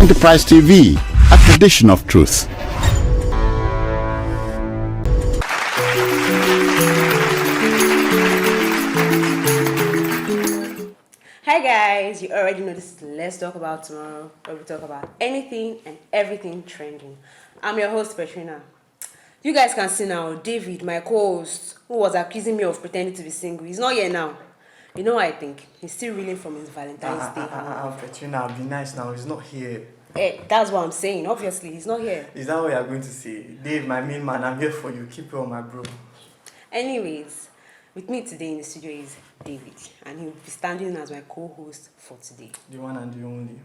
Enterprise TV, a tradition of truth. Hi guys, you already know this is Let's Talk About Tomorrow, where we talk about anything and everything trending. I'm your host, Petrina. You guys can see now, David, my co-host, who was accusing me of pretending to be single, he's not here now. You know what I think? He's still reeling from his Valentine's Day. Petrina, be nice now, he's not here. That's what I'm saying, obviously, he's not here. Is that what you're going to say? Dave, my main man, I'm here for you. Keep it on, my bro. Anyways, with me today in the studio is David, and he'll be standing as my co-host for today. The one and the only.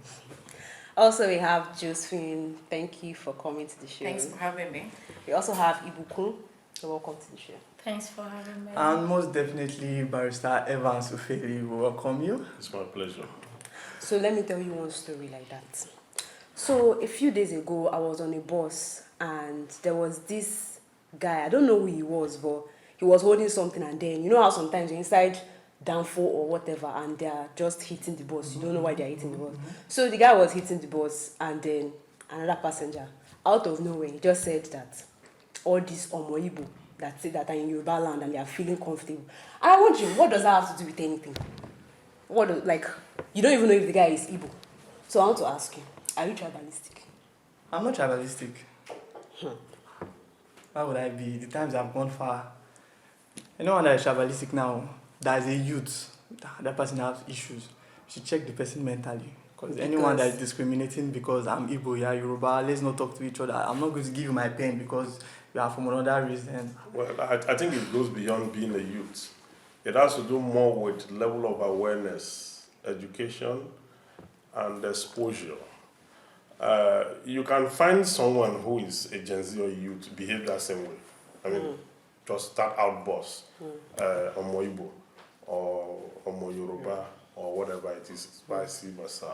Also, we have Josephine. Thank you for coming to the show. Thanks for having me. We also have Ibukun. So welcome to the show. Thanks for having me. And most definitely, Barrister Evans Ufeli will welcome you. It's my pleasure. So let me tell you one story like that. So a few days ago, I was on a bus and there was this guy. I don't know who he was, but he was holding something, and then you know how sometimes you're inside downfall or whatever and they are just hitting the bus. You don't know why they're hitting the bus. So the guy was hitting the bus, and then another passenger, out of nowhere, he just said that all these Omoibo that say that are in Yoruba land and they are feeling comfortable. And I wonder, what does that have to do with anything? You don't even know if the guy is Igbo. So I want to ask you, are you tribalistic? I'm not tribalistic. Why would I be? The times have gone far. Anyone that is tribalistic now, that is a youth, that person has issues, you should check the person mentally. Because anyone that is discriminating because I'm Igbo, you're Yoruba, let's not talk to each other. I'm not going to give you my pen because you are from another reason. Well, I think it goes beyond being a youth. It has to do more with level of awareness, education, and exposure. You can find someone who is a Gen Z or youth behave that same way. I mean, just start outbursts, Omo Igbo or Omo Yoruba or whatever it is, vice versa.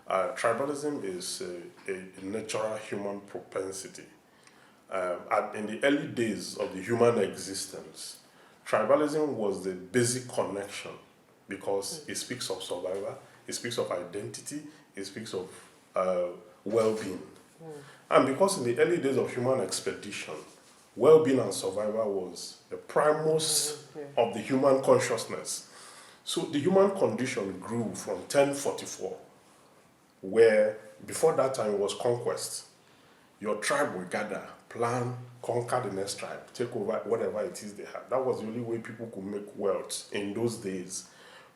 Tribalism is a natural human propensity. In the early days of the human existence, tribalism was the basic connection because it speaks of survival, it speaks of identity, it speaks of well-being. And because in the early days of human expedition, well-being and survival was the primus of the human consciousness. So the human condition grew from 1044, where before that time it was conquest. Your tribe will gather, plan, conquer the next tribe, take over whatever it is they had. That was the only way people could make wealth in those days.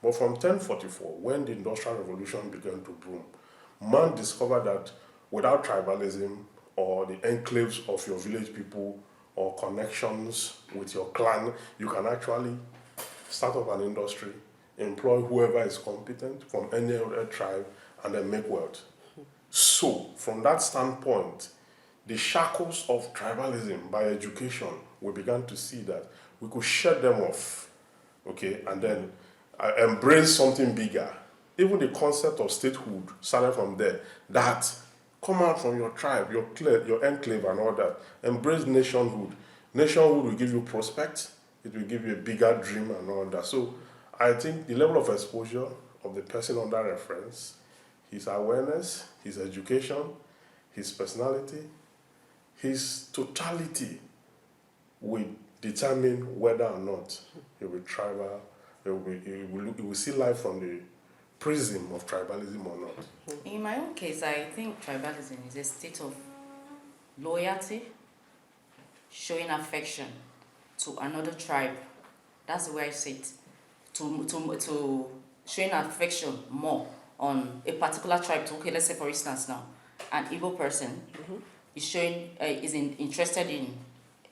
But from 1044, when the Industrial Revolution began to boom, man discovered that without tribalism or the enclaves of your village people or connections with your clan, you can actually start up an industry, employ whoever is competent from any other tribe, and then make wealth. So, from that standpoint, the shackles of tribalism by education, we began to see that we could shed them off, okay, and then embrace something bigger. Even the concept of statehood started from there. That come out from your tribe, your enclave and all that. Embrace nationhood. Nationhood will give you prospect. It will give you a bigger dream and all that. So I think the level of exposure of the person under reference, his awareness, his education, his personality, his totality will determine whether or not he will be tribal, he will see life from the prism of tribalism or not. In my own case, I think tribalism is a state of loyalty, showing affection to another tribe. That's the way I see it. To showing affection more on a particular tribe. Okay, let's say for instance now, an Igbo person is showing interested in,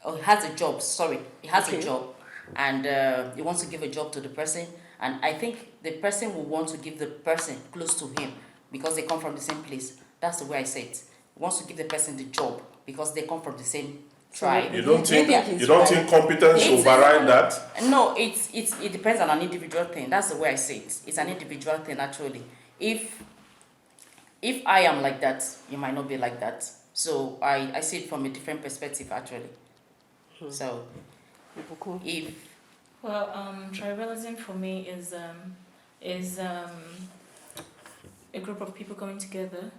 or has a job. Sorry, he has a job, and he wants to give a job to the person. And I think the person will want to give the person close to him because they come from the same place. That's the way I say it. He wants to give the person the job because they come from the same tribe. You don't think competence should override that? No, it depends on an individual thing. That's the way I say it. It's an individual thing actually. If I am like that, you might not be like that. So I see it from a different perspective actually. So if tribalism for me is a group of people coming together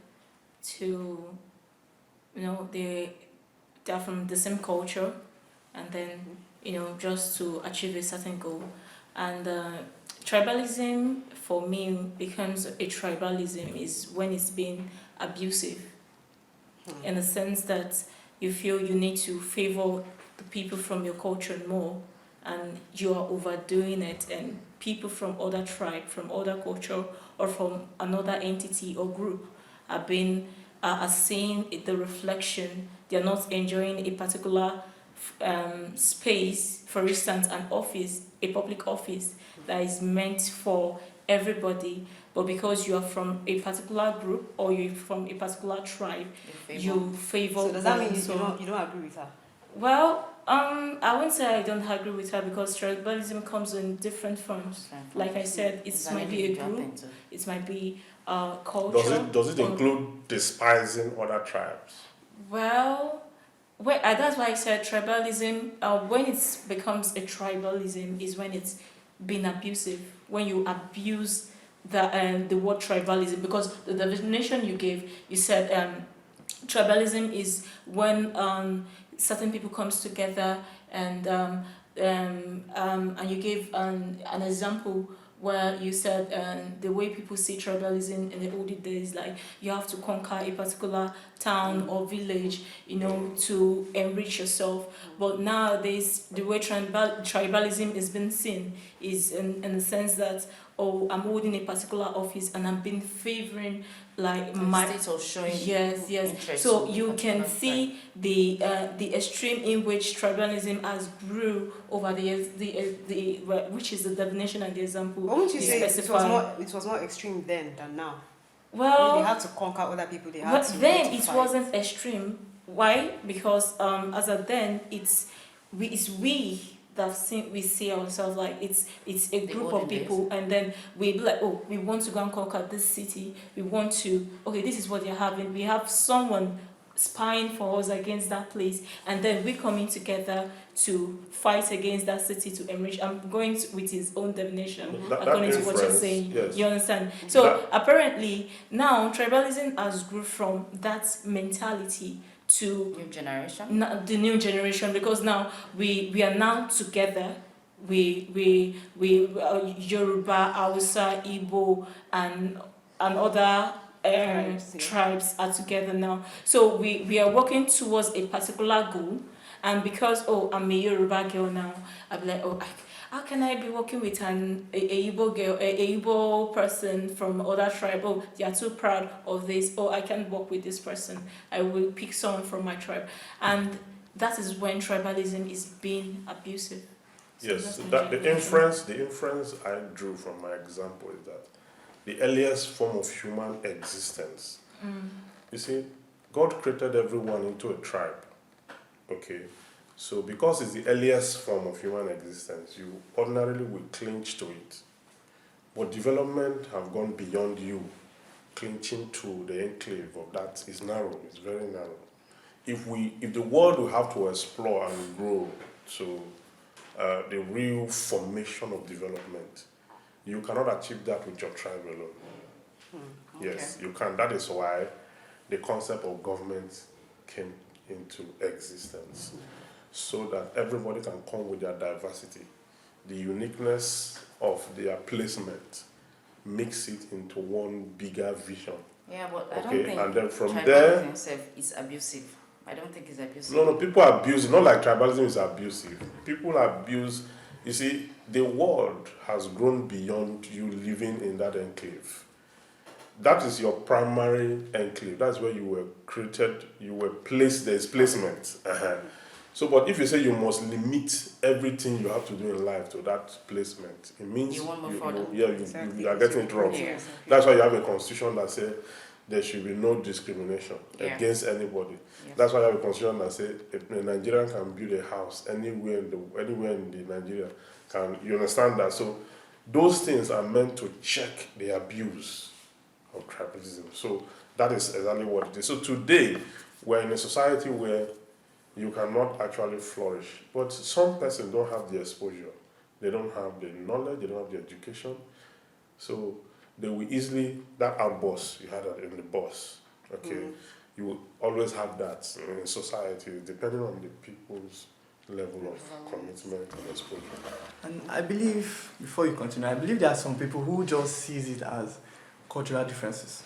to, they're from the same culture, and then, just to achieve a certain goal. And tribalism for me becomes a tribalism is when it's being abusive, in the sense that you feel you need to favor the people from your culture more, and you are overdoing it, and people from other tribe, from other culture, or from another entity or group are seeing the reflection. They're not enjoying a particular space, for instance, an office, a public office that is meant for everybody, but because you are from a particular group or you're from a particular tribe, you favor. So does that mean you don't agree with her? Well, I won't say I don't agree with her, because tribalism comes in different forms. Like I said, it might be a group, it might be culture. Does it include despising other tribes? Well, that's why I said tribalism. When it becomes a tribalism is when it's been abusive. When you abuse the word tribalism, because the definition you gave, you said tribalism is when certain people comes together, and you gave an example where you said the way people see tribalism in the older days, like you have to conquer a particular town or village, to enrich yourself. But nowadays, the way tribalism is being seen is in the sense that, oh, I'm holding a particular office and I'm being favoring like my state of showing yes. So you can see the extreme in which tribalism has grew over the years, which is the definition and the example. Won't you say it was more extreme then than now? Well, they had to conquer other people. But then it wasn't extreme. Why? Because as of then, it's we that we see ourselves like it's a group of people, and then we be like, oh, we want to go and conquer this city. We want to, okay, this is what they're having. We have someone spying for us against that place, and then we coming together to fight against that city to enrich. I'm going with his own definition according to what you're saying. Yes. You understand? So apparently now tribalism has grew from that mentality to new generation. The new generation, because now we are now together. We Yoruba, Hausa, Igbo, and other tribes are together now. So we are working towards a particular goal, and because I'm a Yoruba girl now, I'll be like, how can I be working with a Igbo girl, a Igbo person from other tribe? Oh, they are too proud of this. Oh, I can't work with this person. I will pick someone from my tribe. And that is when tribalism is being abusive. So yes, the inference I drew from my example is that the earliest form of human existence. You see, God created everyone into a tribe. Okay. So because it's the earliest form of human existence, you ordinarily will cling to it. But development have gone beyond you clinging to the enclave of that. Is narrow, it's very narrow. If the world will have to explore and grow to the real formation of development, you cannot achieve that with your tribe alone. Okay. Yes, you can. That is why the concept of government came into existence. So that everybody can come with their diversity. The uniqueness of their placement makes it into one bigger vision. Yeah, but I don't think and then from tribalism there itself is abusive. I don't think it's abusive. No, people abuse it. Not like tribalism is abusive. People abuse. You see, the world has grown beyond you living in that enclave. That is your primary enclave. That's where you were created. You were placed. There's placement. So, but if you say you must limit everything you have to do in life to that placement, it means you are getting it wrong. Yeah. That's why you have a constitution that says there should be no discrimination against anybody. Yes. That's why you have a constitution that says a Nigerian can build a house anywhere in the Nigeria. You understand that? So those things are meant to check the abuse of tribalism. So that is exactly what it is. So today we're in a society where you cannot actually flourish. But some persons don't have the exposure. They don't have the knowledge, they don't have the education. So they will easily, that outburst, you had that in the bus, Okay, you will always have that in society, depending on the people's level of commitment and exposure. And I believe, before you continue, I believe there are some people who just sees it as cultural differences.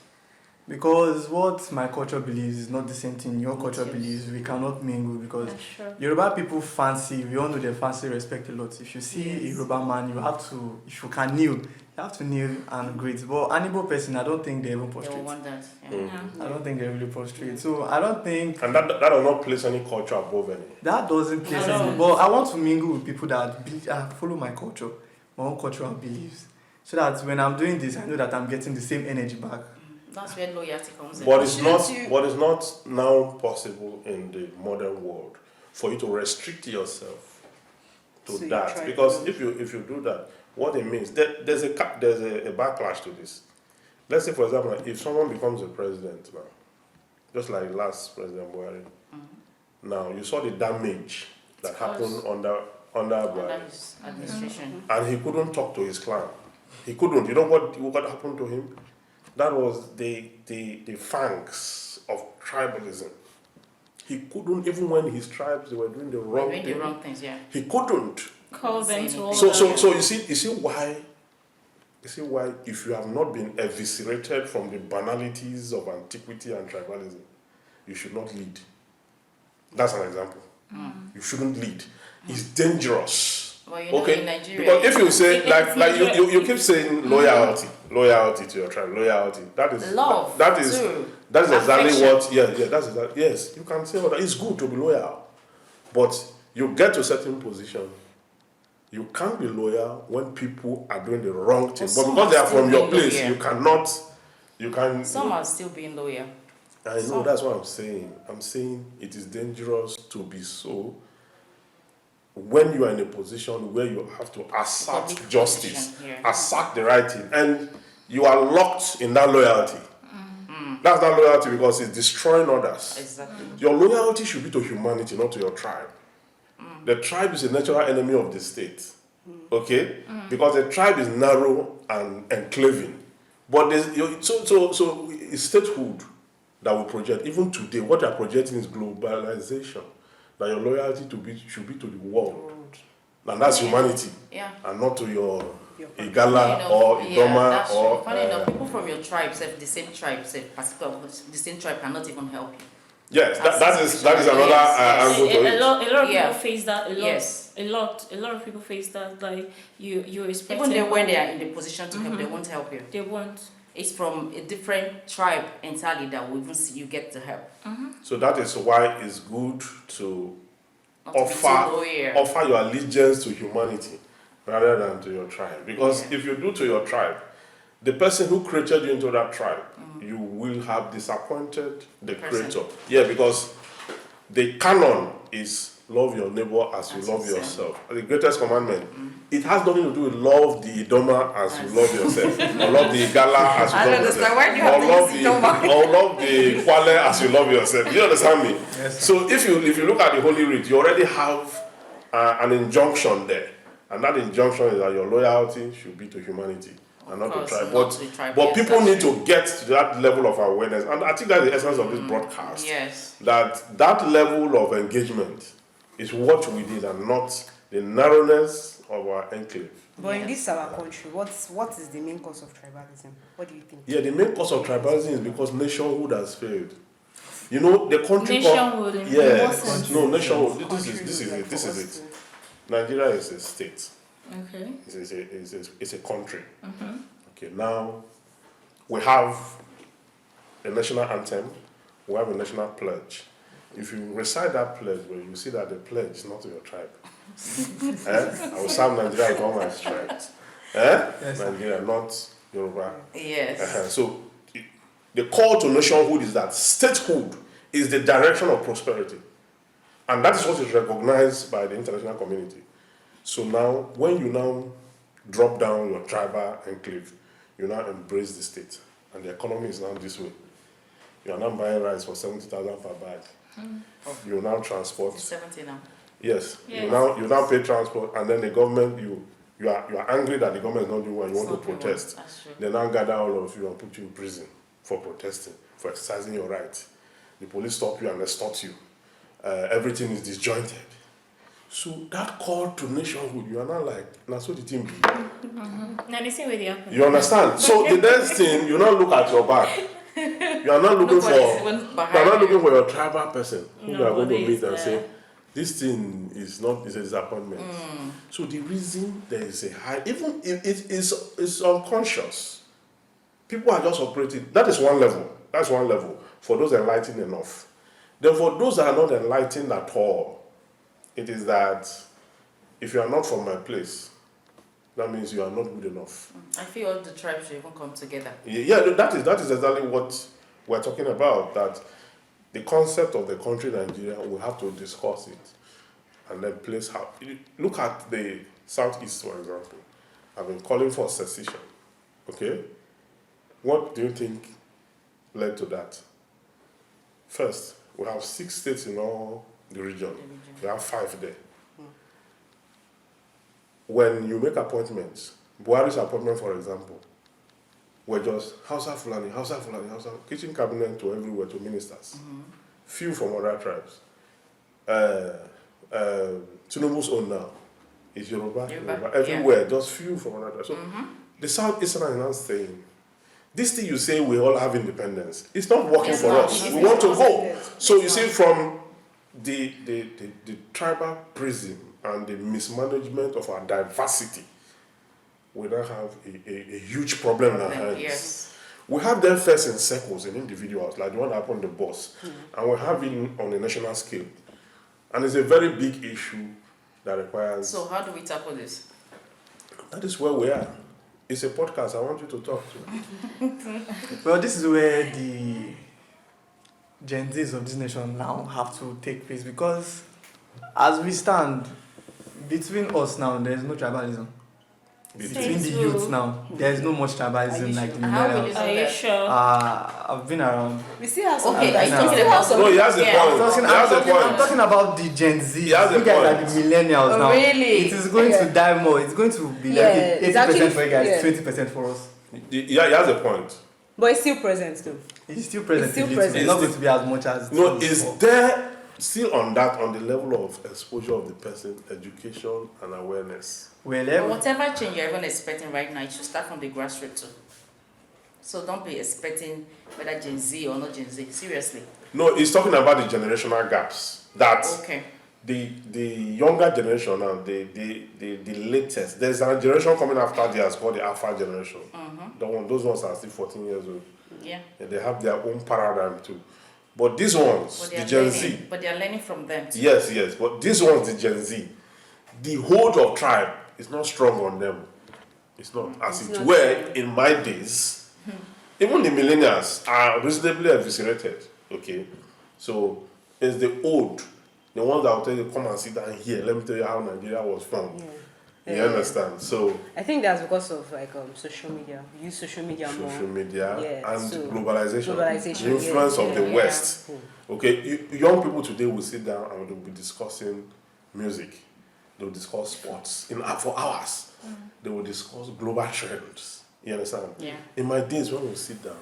Because what my culture believes is not the same thing your culture believes. We cannot mingle because That's true. Yoruba people fancy, we all know they fancy respect a lot. If you see a Yoruba man, you have to, if you can kneel, you have to kneel and greet. But an Igbo person, I don't think they even They prostrate. will want that. Yeah. Mm. I don't think they really prostrate. So I don't think And that does not place any culture above any. that doesn't place No. anything. But I want to mingle with people that follow my culture, my own cultural beliefs. So that when I'm doing this, I know that I'm getting the same energy back. That's where loyalty comes in. But it's Shouldn't not. you- But it's not now possible in the modern world for you to restrict yourself to So you that. try Because to- if you do that, what it means there's a backlash to this. Let's say, for example, if someone becomes a president now, just like last President Buhari, now you saw the damage that Of course. happened under Under Buhari, his administration. and he couldn't talk to his clan. He couldn't. You know what happened to him? That was the fangs of tribalism. He couldn't, even when his tribes they were doing the We're wrong doing the thing, wrong things, yeah. he couldn't. Call them to all So that. you see why if you have not been eviscerated from the banalities of antiquity and tribalism, you should not lead. That's an example. You shouldn't lead. It's dangerous. Well, you know, Okay, in Nigeria, because if you say like Nigeria. you keep saying loyalty to your tribe, loyalty. That is love, that is too. that's exactly Affection. what that's exactly, yes, you can say all that. It's good to be loyal, but you get to a certain position, you can't be loyal when people are doing the wrong thing. But some because they are are from still your place, loyal. you can. Some are still being loyal. I know, some. that's what I'm saying. I'm saying it is dangerous to be so when you are in a position where you have to assert Public justice, position, yeah. assert the right thing, and you are locked in that loyalty. That's not loyalty because it's destroying others. Exactly. Your loyalty should be to humanity, not to your tribe. The tribe is a natural enemy of the state. Okay? Because the tribe is narrow and enclaving. But so it's statehood that will project. Even today, what they are projecting is globalization. That your loyalty should be to the world. And that's humanity. Yeah. And not to your Your Igala or Idoma that's or true. Funny enough, people from your tribe, the same tribe, the same tribe cannot even help you. yes, that is Yes, another yes. angle to A it. lot of Yeah. people face that. A lot. Yes. A lot of people face that. Like you expect. Even when they are in the position to help, they won't help you. They won't. It's from a different tribe entirely that will even see you get the help. So that is why it's good to Not to be too loyal. offer your allegiance to humanity rather than to your tribe. Because if you do to your tribe, the person who created you into that tribe, you will have disappointed the Person. creator. Yeah, because the canon is love your neighbor as you As love yourself. yourself. The greatest commandment. It has nothing to do with love the Idoma as you love yourself, or love the Igala as you I love don't understand. yourself, Why do you have or to love use Idoma? or love the Kwale as you love yourself. You understand me? Yes, So if you look at the Holy Writ, you already have an injunction there, and that injunction is that your loyalty should be to humanity and not to course, tribe. not to tribe, But yes, people that's need true. to get to that level of awareness, and I think that's the essence of this broadcast. Yes. That level of engagement is what we need, and not the narrowness of our enclave. But in this our country, what is the main cause of tribalism? What do you think? Yeah, the main cause of tribalism is because nationhood has failed. You know, the country Nationhood in what yes, sense? no, nationhood. This Country is like it. This for is us it. to- Nigeria is a state. Okay. It's a country. Okay, now we have a national anthem, we have a national pledge. If you recite that pledge, well, you see that the pledge is not to your tribe. I will serve Nigeria with all my strength. Yes, sir. Nigeria, not Yoruba. Yes. So the call to nationhood is that statehood is the direction of prosperity. And that is what is recognized by the international community. So now, when you now drop down your tribal enclave, you now embrace the state. And the economy is now this way. You are now buying rice for 70,000 per bag. You now transport. It's 70 now. Yes. Yes. You now pay transport, and then the government, you are angry that the government is not doing what you want to It's not doing protest. what- that's true. They now gather all of you and put you in prison for protesting. for exercising your right. The police stop you and extort you. Everything is disjointed. So that call to nationhood, you are not like, now so the team be. Now listen where they happen. You understand? So the next thing, you not look at your back. You are not looking for. You are not looking for your tribal person who you are going to meet and say, this thing is not, is a disappointment. So the reason there is a high, even if it is unconscious, people are just operating. That is one level. That's one level for those enlightened enough. Then for those that are not enlightened at all, it is that if you are not from my place, that means you are not good enough. I feel all the tribes should even come together. Yeah, that is exactly what we're talking about. That the concept of the country Nigeria, we have to discuss it and then place how. Look at the Southeast, for example. I've been calling for secession. Okay, what do you think led to that? First, we have 6 states in all the region. We have 5 there. When you make appointments, Buhari's appointment, for example, were just Hausa Fulani, kitchen cabinet to everywhere to ministers. Few from other tribes. Tinubu's own now is Yoruba. Everywhere, just few from other tribes. So the Southeastern is now saying, this thing you say we all have independence, it's not working for us. We want to go. So you see, from the tribal prism and the mismanagement of our diversity, we now have a huge problem in our hands. Yes. We have them first in circles, in individuals, like the one that happened on the bus, and we have it on a national scale. And it's a very big issue that requires... So how do we tackle this? That is where we are. It's a podcast. I want you to talk to. Well, this is where the Gen Zs of this nation now have to take place, because as we stand, between us now, there is no tribalism. Between the youth now, there is no much tribalism like the millennials. Are you sure? I've been around. We still have some. Okay, are you talking still about have some. No, he has a point. I'm talking about the Gen Z. You has a guys are point. the millennials now. Really? It is going to die more. It's going to be like it's 80% actually- for you guys, 20% for us. Yeah, he has a point. But it's still present too. It's still present. It's still a little. present. It's not going to be as much as. No, was is before. there still on the level of exposure of the person, education and awareness? Well, But whatever change you're even expecting right now, it should start from the grassroots too. So don't be expecting whether Gen Z or not Gen Z. Seriously. No, he's talking about the generational gaps. That Okay. the younger generation and the latest, there's a generation coming after theirs called the Alpha generation. Those ones are still 14 years old. Yeah. And they have their own paradigm too. But these ones, But the they're Gen learning. Z, But they're learning from them too. yes, but these ones, the Gen Z, the hold of tribe is not strong on them. It's not. As It's it not were strong. in my days, even the millennials are reasonably eviscerated. Okay? So it's the old, the ones that will tell you, come and sit down here, let me tell you how Nigeria was formed. You understand? So I think that's because of like social media. We use social media more. social media Yeah, and so globalization, globalization, the influence yeah, of the yeah. West. Okay, young people today will sit down and they'll be discussing music. They'll discuss sports for hours. They will discuss global trends. You understand? Yeah. In my days, when we sit down,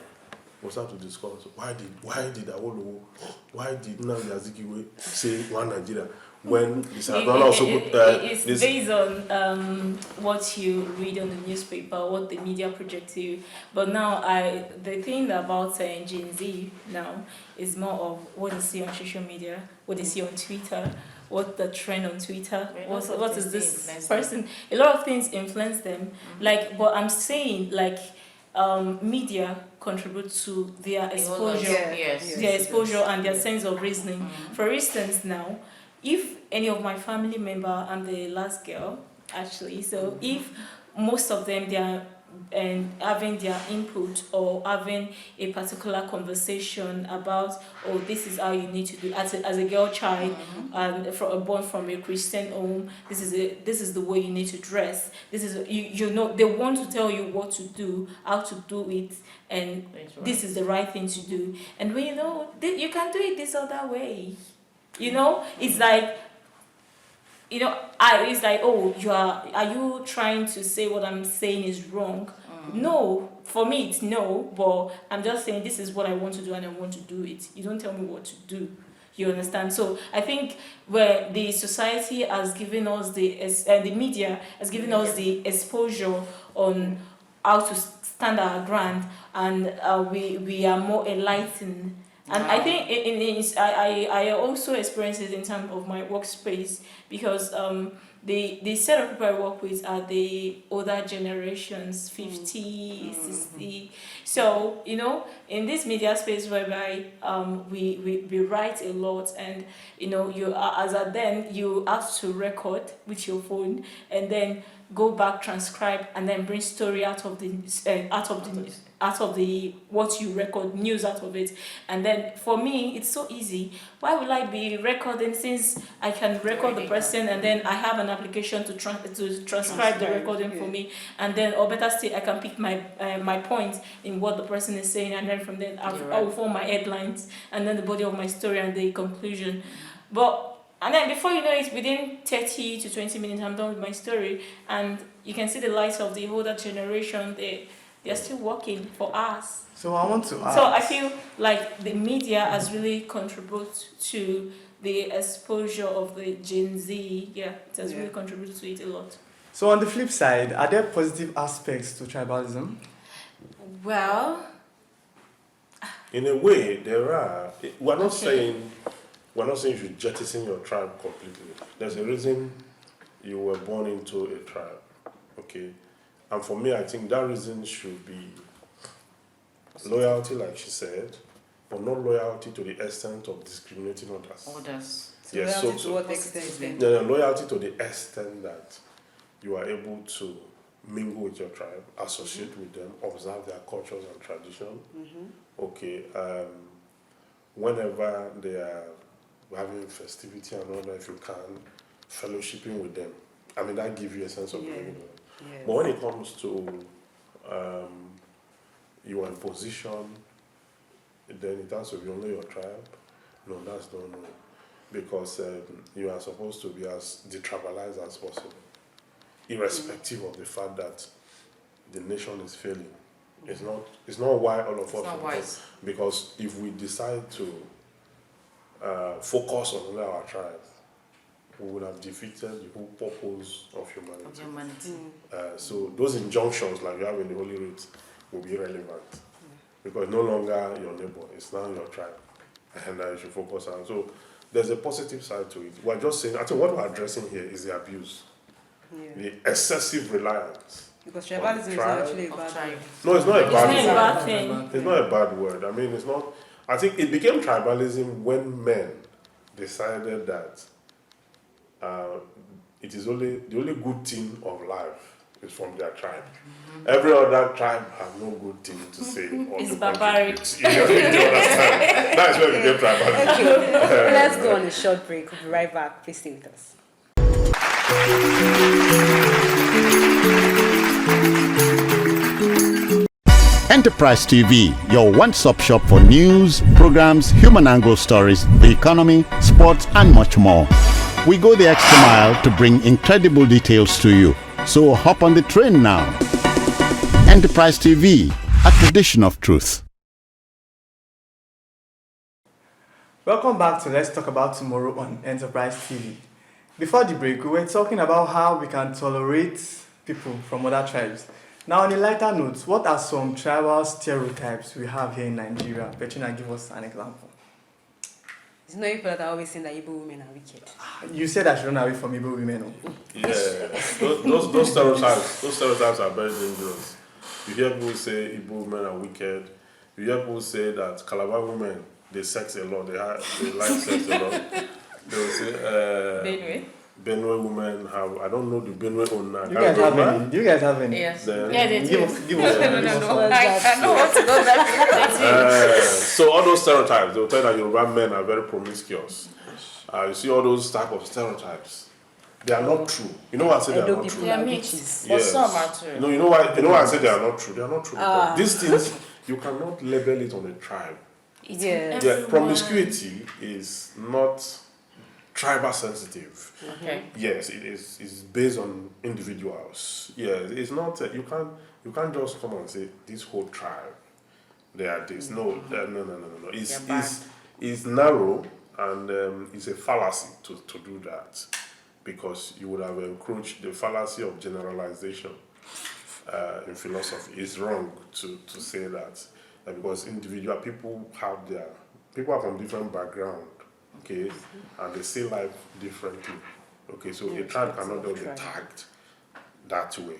we start to discuss why did Awolowo, why did Nnamdi Azikiwe say one Nigeria when this also put It's this. based on what you read on the newspaper, what the media project to you. But now, the thing about Gen Z now is more of what they see on social media, what they see on Twitter, what the trend on Twitter, what is this person. A lot of things influence them. But I'm saying media contribute to their exposure. Yes. Their exposure and their sense of reasoning. For instance, now, if any of my family member, I'm the last girl, actually, so if most of them, they are having their input or having a particular conversation about, this is how you need to do as a girl child, and born from a Christian home, this is the way you need to dress, this is they want to tell you what to do, how to do it, and this is the right thing to do. And when you can do it this other way, it's like, it's like, are you trying to say what I'm saying is wrong? No, for me it's no, but I'm just saying this is what I want to do and I want to do it. You don't tell me what to do. You understand? So I think where the society has given us the media has given us the exposure on how to stand our ground, and we are more enlightened. And I think I also experience it in terms of my workspace, because the set of people I work with are the older generations, 50, 60. So, in this media space whereby we write a lot, and, you as a then you have to record with your phone and then go back, transcribe, and then bring story out of the what you record, news out of it. And then for me it's so easy. Why will I be recording, since I can record the person and then I have an application to transcribe the recording for me, and then, or better still, I can pick my point in what the person is saying, and then from there I will form my headlines and then the body of my story and the conclusion. And then before you know it, within 30 to 20 minutes, I'm done with my story. And you can see the lights of the older generation. They're still working for us. So I want to ask. So I feel like the media has really contributed to the exposure of the Gen Z. Yeah, it has really contributed to it a lot. So on the flip side, are there positive aspects to tribalism? Well, In a way, there are. We're not saying you should jettison your tribe completely. There's a reason you were born into a tribe, okay? And for me, I think that reason should be loyalty, like she said, but not loyalty to the extent of discriminating others. Yes, loyalty to what extent? Loyalty to the extent that you are able to mingle with your tribe, associate with them, observe their cultures and tradition. Okay, whenever they are having festivity and all that, if you can, fellowshipping with them. I mean, that gives you a sense of belonging. Yes. But when it comes to you are in position, then it has to be only your tribe. No, that's not no. Because you are supposed to be as detribalized as possible, irrespective of the fact that the nation is failing. It's not why all of us. Because if we decide to focus on only our tribe, we would have defeated the whole purpose of humanity. So those injunctions like you have in the Holy Writ will be irrelevant, because no longer your neighbor, it's now your tribe, and you should focus on. So there's a positive side to it. We're just saying, I think what we're addressing here is the abuse, the excessive reliance. Because tribalism is actually a bad word. No, it's not a bad thing. It's not a bad word. I mean, it's not. I think it became tribalism when men decided that it is the only good thing of life is from their tribe. Every other tribe have no good thing to say. It's barbaric. You understand? That's where it became tribalism. Okay, let's go on a short break. We'll be right back. Please stay with us. Enterprise TV, your one-stop shop for news, programs, human angle stories, the economy, sports, and much more. We go the extra mile to bring incredible details to you. So hop on the train now. Enterprise TV, a tradition of truth. Welcome back to Let's Talk About Tomorrow on Enterprise TV. Before the break, we were talking about how we can tolerate people from other tribes. Now, on a lighter note, what are some tribal stereotypes we have here in Nigeria? Bettina, give us an example. It's not people that are always saying that Igbo women are wicked. You said I should run away from Igbo women. Yeah, those stereotypes are very dangerous. You hear people say Igbo women are wicked. You hear people say that Calabar women, they sex a lot, they like sex a lot. They will say Benue women have, I don't know the Benue owner. Do you guys have any? Yes. They do. Give us I know what to go back. So all those stereotypes, they will tell you that Yoruba men are very promiscuous. You see all those type of stereotypes. They are not true. You know why I say they are not true? They are mixed, but some are true. No, you know why I say they are not true? They are not true because these things, you cannot label it on a tribe. Yeah. Yeah, promiscuity is not tribal sensitive. Okay. Yes, it is. It's based on individuals. Yeah, it's not. You can't just come and say this whole tribe, they are this. No, no. It's narrow, and it's a fallacy to do that, because you would have encroached the fallacy of generalization in philosophy. It's wrong to say that, because individual people are from different background, okay, and they see life differently. Okay, so a tribe cannot just be tagged that way.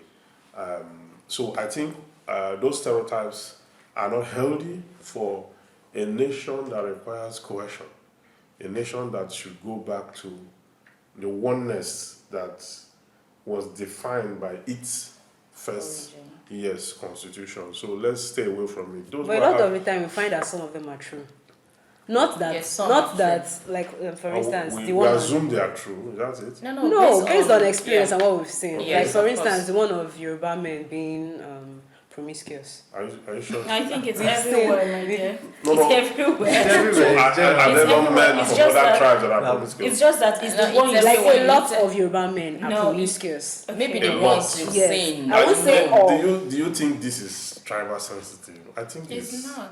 So I think those stereotypes are not healthy for a nation that requires cohesion, a nation that should go back to the oneness that was defined by its first constitution. So let's stay away from it. But a lot of the time, we find that some of them are true. Not that, Yes, some not are that, like for instance, we the one. assume they are true. That's it. No, based on experience and what we've seen. Yes, like for of instance, course. the one of Yoruba men being promiscuous. Are you sure? I think it's We've everywhere, seen- my dear. No, It's no. everywhere. Everywhere. Are there not everywhere. men It's from just other that- tribes that are No. promiscuous? It's just that it's No, the one it's you Like say. a lot of Yoruba men are No. promiscuous. Maybe A the lot. ones you've Yes. seen. I would say do all. do you think this is tribal sensitive? I think It's not.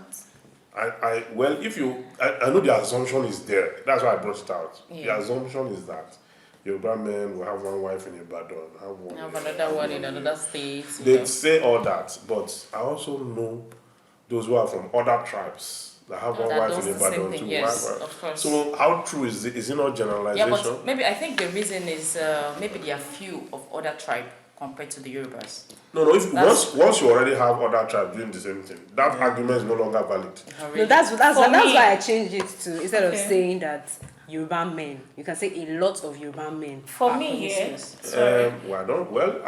well, if you, I know the assumption is there. That's why I brought it out. Yeah. The assumption is that Yoruba men will have one wife in Ibadan, have one. Have another one in another state. you They know. say all that, but I also know those who are from other tribes that have one That wife does in the same Ibadan thing, too. yes, Wife. of course. So how true is it? Is it not Yeah, generalization? but maybe I think the reason is maybe there are few of other tribe compared to the Yorubas. No. If That's- once you already have other tribes doing the same thing, that argument is no longer valid. No, that's For that's me- why I changed it to, instead of Okay. saying that Yoruba men, you can say a lot of Yoruba men. For are me, promiscuous. Sorry. I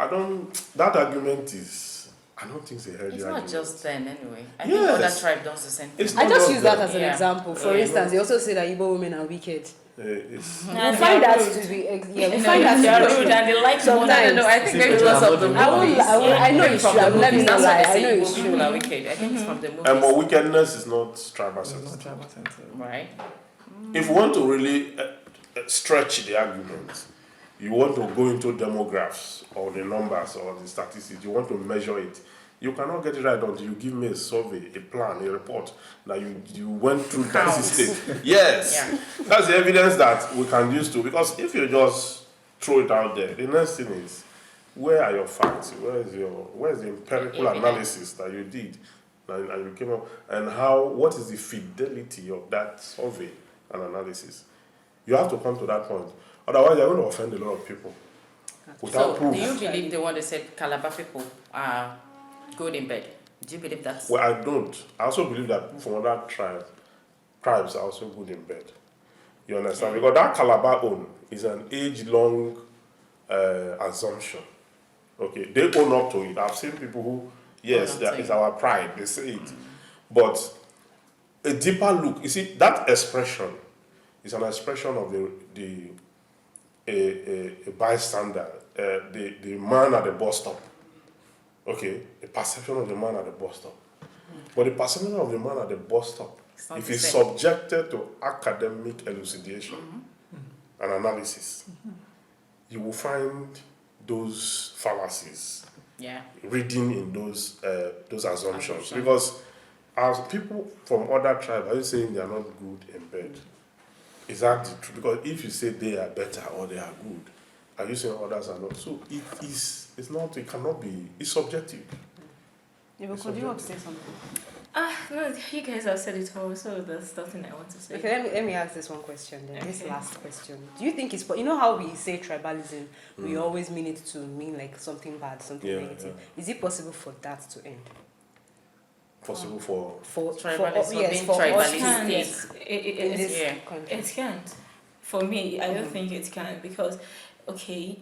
don't. That argument is. I don't think it's a healthy It's argument. not just then anyway. I think Yes. other tribe does the same thing. It's I not just just use that them. as an Yeah. example. For Yeah. instance, they also say that Igbo women are wicked. It's, We And find they are that rude. to be we No, find that They to are be rude true. and they like Sometimes. No, I think maybe Because because I'm of the not the movies. movies. I know Maybe it's from true. the I'm not movies. even That's why lie. they I say know it's Igbo true. people are wicked. I think it's from the movies. but wickedness is not tribal It's not sensitive. tribal sensitive. Right? If you want to really stretch the argument, you want to go into demographics or the numbers or the statistics, you want to measure it. You cannot get it right until you give me a survey, a plan, a report that you went through that Counts. system. Yes, Yeah. that's the evidence that we can use to. Because if you just throw it out there, the next thing is, where are your facts? Where is the empirical Evidence. analysis that you did, and you came up, and what is the fidelity of that survey and analysis? You have to come to that point. Otherwise, you're going to offend a lot of people without So, proof. do you believe the one that said Calabar people are good in bed? Do you believe that? Well, I don't. I also believe that from other tribes are also good in bed. You understand? Because that Calabar own is an age-long assumption. Okay, they own up to it. I've seen people who, yes, Own up that to is it. our pride. They say it, but a deeper look. You see, that expression is an expression of a bystander, the man at the bus stop. Okay, the perception of the man at the bus stop. But the perception of the man at the bus stop, It's not if the he's same. subjected to academic elucidation and analysis, you will find those fallacies Yeah. reading in those assumptions. Assumptions. Because as people from other tribes, are you saying they are not good in bed? Is that the truth? Because if you say they are better or they are good, are you saying others are not? So it cannot be, it's subjective. Yeah, but could you want to say something? No, you guys have said it all, so there's nothing I want to say. Okay, let me ask this one question then. This Okay. last question. Do you think you know how we say tribalism, we always mean it to mean like something bad, something Yeah, negative. Is it possible for that to end? Possible for For Tribalism, yes, being for us tribalistic. to Can't. yes, in this Yeah. country. It can't. For me, I don't think it can because, okay,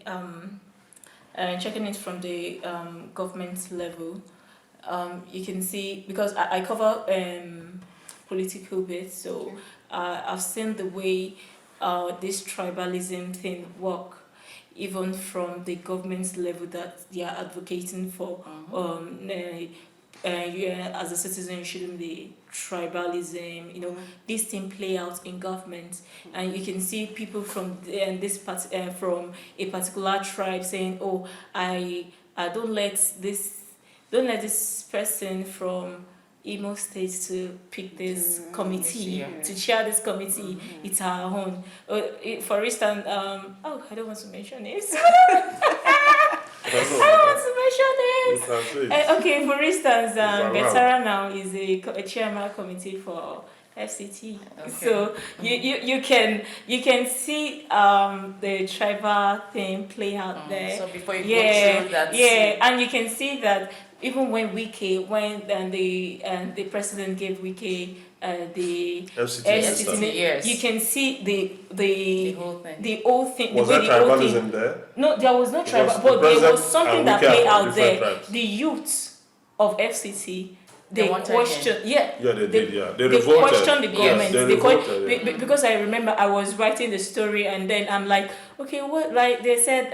checking it from the government level, you can see because I cover political bits, so I've seen the way this tribalism thing work, even from the government level that they are advocating for as a citizen, you shouldn't be tribalism. You know, this thing play out in government, and you can see people from from a particular tribe saying, "Oh, I don't let this person from Imo State to pick this committee, to chair this committee. It's our own." For instance, oh, I don't want to mention names. I don't want to mention names. Okay, for instance, Betara now is a chairman committee for FCT. Okay. So you can see the tribal thing play out there. So before you go through that. Yeah, and you can see that even when the president gave Wike the FCT, yes, you can see the whole thing. Was there tribalism there? No, there was no tribal, but there was something that played out there. Tribes. The youth of FCT, they questioned. Yeah, they did. Yeah, they revolted. Questioned the government. Yes, they revolted, because I remember I was writing the story, and then I'm like, okay, what? Like they said,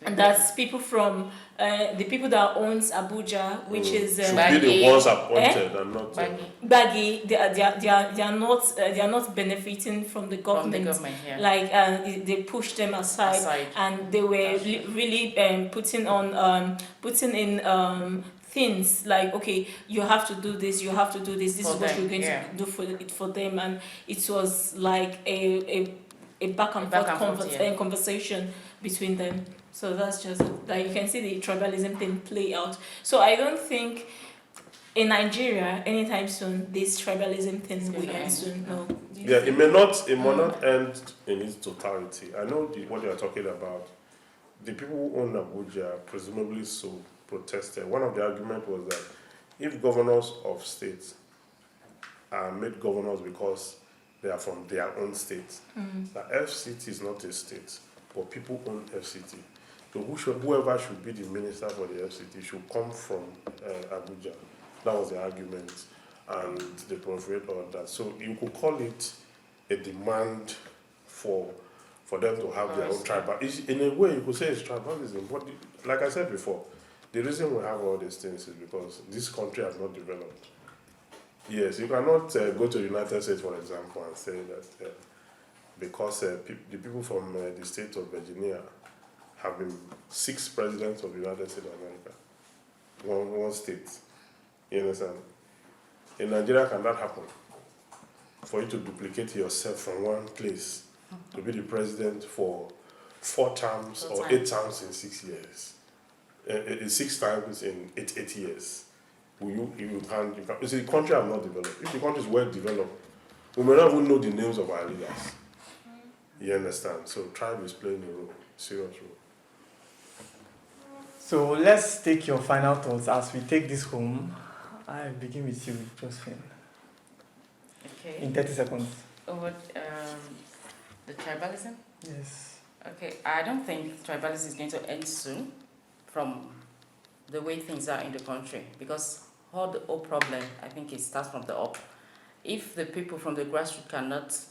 and that's people from the people that owns Abuja, which is should be the ones appointed and not Baggy. They are not benefiting from the government. Yeah. Like they pushed them aside. And they were really putting in things like, okay, you have to do this, this is what you're going to do for them, and it was like a back and forth conversation between them. So that's just like you can see the tribalism thing play out. So I don't think in Nigeria anytime soon this tribalism thing will end soon. No. Yeah, it may not end in its totality. I know what you are talking about. The people who own Abuja presumably so protested. One of the arguments was that if governors of states are made governors because they are from their own state, the FCT is not a state, but people own FCT. So whoever should be the minister for the FCT should come from Abuja. That was the argument, and they proliferate all that. So you could call it a demand for them to have their own tribal. In a way, you could say it's tribalism. But like I said before, the reason we have all these things is because this country has not developed. Yes, you cannot go to the United States, for example, and say that because the people from the state of Virginia have been 6 presidents of the United States of America. One state. You understand? In Nigeria, can that happen? For you to duplicate yourself from one place to be the president for 4 terms or 8 terms in 6 years. 6 times in 8 years. You can't. You see, the country has not developed. If the country is well developed, we may not even know the names of our leaders. You understand? So tribe is playing a role, serious role. So let's take your final thoughts as we take this home. I begin with you, Josephine. Okay. In 30 seconds. Over the tribalism? Yes. Okay, I don't think tribalism is going to end soon from the way things are in the country, because all the whole problem, I think it starts from the up. If the people from the grassroots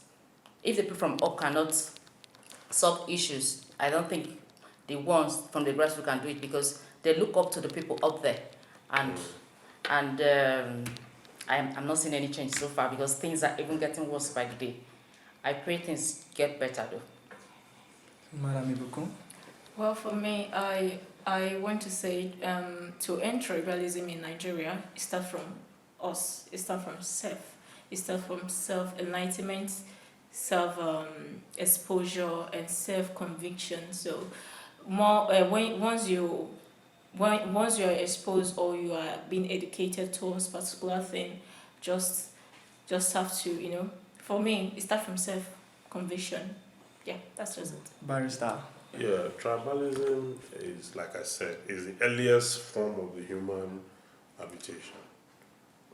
if the people from up cannot solve issues, I don't think the ones from the grassroots can do it, because they look up to the people up there, and I'm not seeing any change so far, because things are even getting worse by the day. I pray things get better though. Madam Ibuku? Well, for me, I want to say to end tribalism in Nigeria, it starts from us. It starts from self. It starts from self-enlightenment, self-exposure, and self-conviction. So, more once you're exposed or you are being educated towards a particular thing, just have to, for me, it starts from self-conviction. Yeah, that's just it. Barrister. Yeah, tribalism is, like I said, is the earliest form of the human habitation.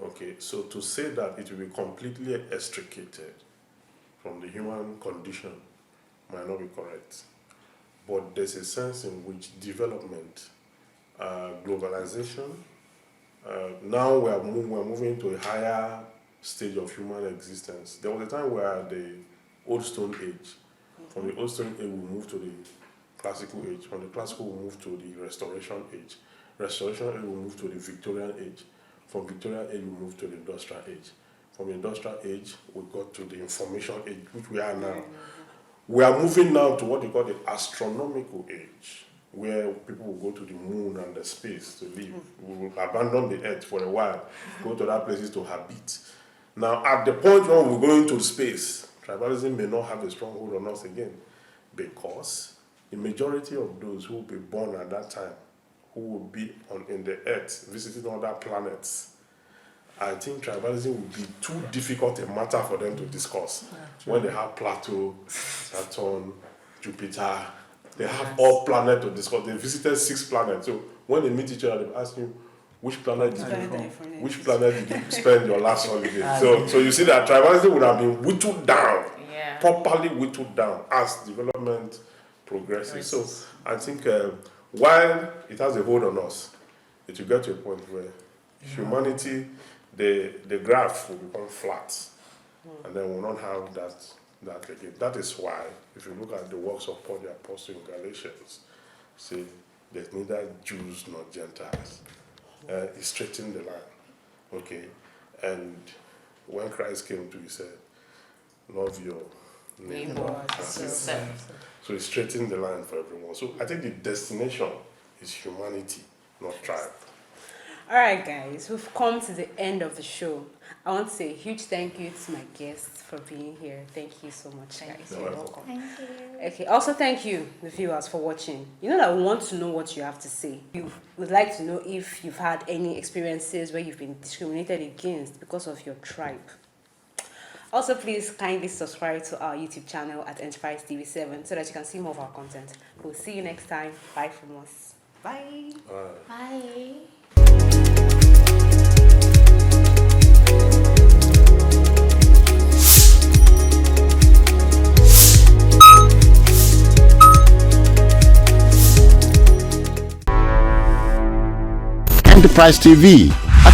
Okay, so to say that it will be completely extricated from the human condition might not be correct. But there's a sense in which development, globalization, now we're moving to a higher stage of human existence. There was a time where the old stone age, from the old stone age we moved to the classical age, from the classical we moved to the restoration age. Restoration age, we move to the Victorian age. From Victorian age, we move to the industrial age. From industrial age, we got to the information age, which we are now. We are moving now to what they call the astronomical age, where people will go to the moon and the space to live. We will abandon the earth for a while, go to other places to habit. Now, at the point when we're going to space, tribalism may not have a stronghold on us again, because the majority of those who will be born at that time, who will be in the earth, visiting other planets, I think tribalism would be too difficult a matter for them to discuss. When they have Plato, Saturn, Jupiter, they have all planets to discuss. They visited 6 planets. So when they meet each other, they ask you, which planet did you spend your last holiday? So you see that tribalism would have been whittled down, properly whittled down as development progresses. So I think while it has a hold on us, it will get to a point where humanity, the graph will become flat, and then we'll not have that again. That is why, if you look at the works of Paul the Apostle in Galatians, see, there's neither Jews nor Gentiles. He straightened the line, okay? And when Christ came to, he said, love your neighbor as yourself. So he straightened the line for everyone. So I think the destination is humanity, not tribe. All right, guys, we've come to the end of the show. I want to say a huge thank you to my guests for being here. Thank you so much, guys. You're welcome. Thank you. Okay, also thank you, the viewers, for watching. You know that we want to know what you have to say. We would like to know if you've had any experiences where you've been discriminated against because of your tribe. Also, please kindly subscribe to our YouTube channel at Enterprise TV7 so that you can see more of our content. We'll see you next time. Bye from us. Bye. Bye. Enterprise TV,